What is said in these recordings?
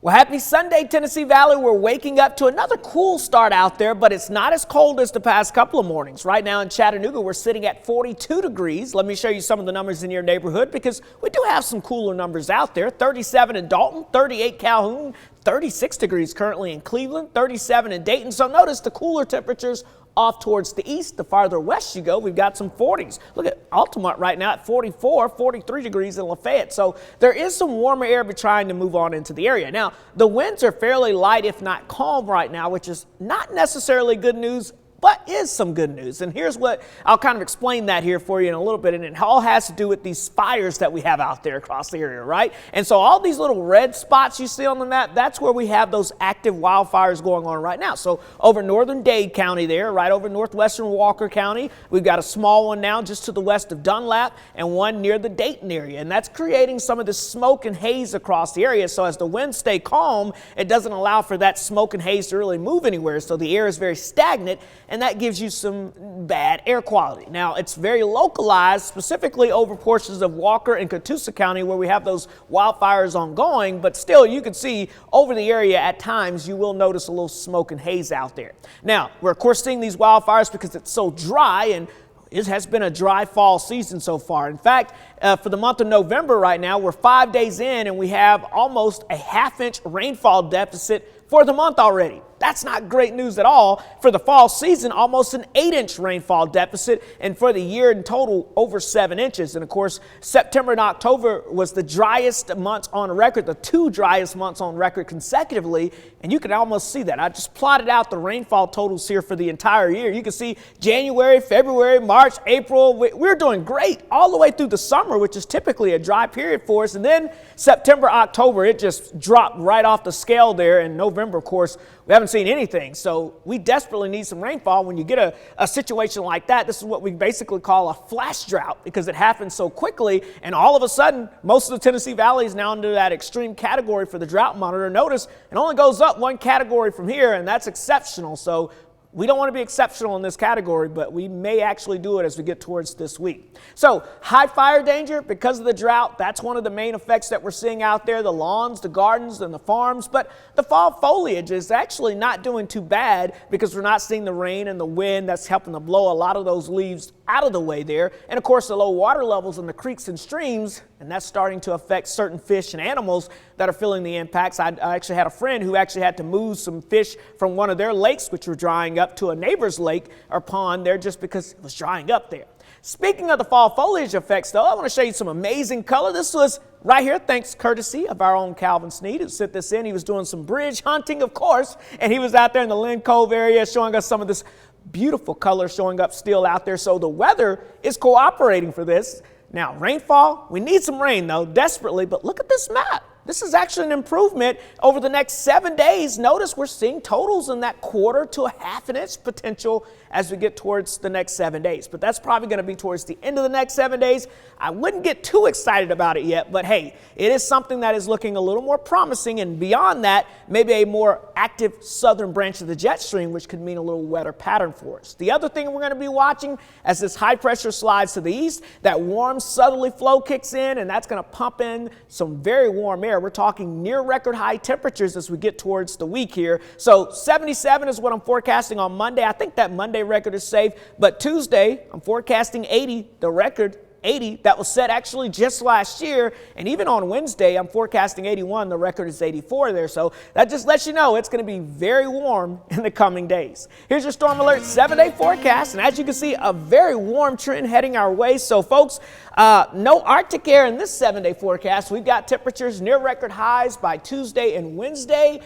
Well, happy Sunday, Tennessee Valley. We're waking up to another cool start out there, but it's not as cold as the past couple of mornings. Right now in Chattanooga, we're sitting at 42 degrees. Let me show you some of the numbers in your neighborhood because we do have some cooler numbers out there. 37 in Dalton, 38 Calhoun, 36 degrees currently in Cleveland, 37 in Dayton. So notice the cooler temperatures off towards the east. The farther west you go, we've got some 40s. Look at Altamont right now at 44, 43 degrees in Lafayette. So there is some warmer air trying to move on into the area. Now, the winds are fairly light, if not calm right now, which is not necessarily good news, but is some good news. And here's what I'll kind of explain that here for you in a little bit. And it all has to do with these fires that we have out there across the area, right? And so all these little red spots you see on the map, that's where we have those active wildfires going on right now. So over northern Dade County there, right over northwestern Walker County, we've got a small one now just to the west of Dunlap and one near the Dayton area. And that's creating some of the smoke and haze across the area. So as the winds stay calm, it doesn't allow for that smoke and haze to really move anywhere. So the air is very stagnant, and that gives you some bad air quality. Now, it's very localized, specifically over portions of Walker and Catoosa County where we have those wildfires ongoing, but still you can see over the area at times you will notice a little smoke and haze out there. Now, we're of course seeing these wildfires because it's so dry, and it has been a dry fall season so far. In fact, for the month of November right now, we're 5 days in and we have almost a half-inch rainfall deficit for the month already. That's not great news at all. For the fall season, almost an 8-inch rainfall deficit, and for the year in total, over 7 inches. And of course, September and October was the driest months on record, the two driest months on record consecutively, and you can almost see that. I just plotted out the rainfall totals here for the entire year. You can see January, February, March, April. We're doing great all the way through the summer, which is typically a dry period for us. And then September, October, it just dropped right off the scale there. And November, of course, we haven't seen anything. So we desperately need some rainfall. When you get a situation like that, this is what we basically call a flash drought because it happens so quickly. And all of a sudden, most of the Tennessee Valley is now under that extreme category for the drought monitor. Notice it only goes up one category from here, and that's exceptional. So we don't want to be exceptional in this category, but we may actually do it as we get towards this week. So high fire danger because of the drought. That's one of the main effects that we're seeing out there, the lawns, the gardens, and the farms. But the fall foliage is actually not doing too bad because we're not seeing the rain and the wind that's helping to blow a lot of those leaves out of the way there. And of course, the low water levels in the creeks and streams, and that's starting to affect certain fish and animals that are feeling the impacts. I actually had a friend who actually had to move some fish from one of their lakes, which were drying up, to a neighbor's lake or pond there just because it was drying up there. Speaking of the fall foliage effects, though, I want to show you some amazing color. This was right here, thanks courtesy of our own Calvin Sneed, who sent this in. He was doing some bridge hunting, of course, and he was out there in the Lynn Cove area showing us some of this beautiful color showing up still out there. So the weather is cooperating for this. Now, rainfall, we need some rain, though, desperately, but look at this map. This is actually an improvement over the next 7 days. Notice we're seeing totals in that quarter to a half an inch potential as we get towards the next 7 days. But that's probably going to be towards the end of the next 7 days. I wouldn't get too excited about it yet, but hey, it is something that is looking a little more promising. And beyond that, maybe a more active southern branch of the jet stream, which could mean a little wetter pattern for us. The other thing we're going to be watching as this high pressure slides to the east, that warm southerly flow kicks in, and that's going to pump in some very warm air. We're talking near record high temperatures as we get towards the week here. So 77 is what I'm forecasting on Monday. I think that Monday record is safe, but Tuesday I'm forecasting 80, the record 80 that was set actually just last year. And even on Wednesday, I'm forecasting 81. The record is 84 there. So that just lets you know it's going to be very warm in the coming days. Here's your Storm Alert 7-day forecast. And as you can see, a very warm trend heading our way. So folks, no Arctic air in this 7-day forecast. We've got temperatures near record highs by Tuesday and Wednesday.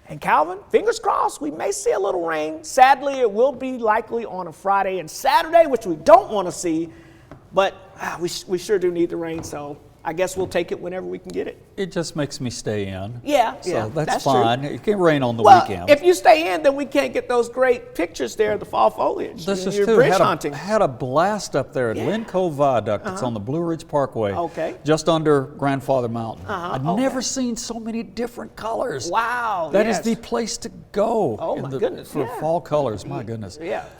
And Calvin, fingers crossed, we may see a little rain. Sadly, it will be likely on a Friday and Saturday, which we don't want to see. But we sure do need the rain, so I guess we'll take it whenever we can get it. It just makes me stay in. Yeah, so that's fine. True. It can rain on the weekend. If you stay in, then we can't get those great pictures there of the fall foliage. This is true. Bridge hunting. Had a blast up there at Lynn Cove Viaduct. It's on the Blue Ridge Parkway. Okay. Just under Grandfather Mountain. I've never seen so many different colors. Wow. That is the place to go. Oh, my goodness. For fall colors, my goodness. Yeah.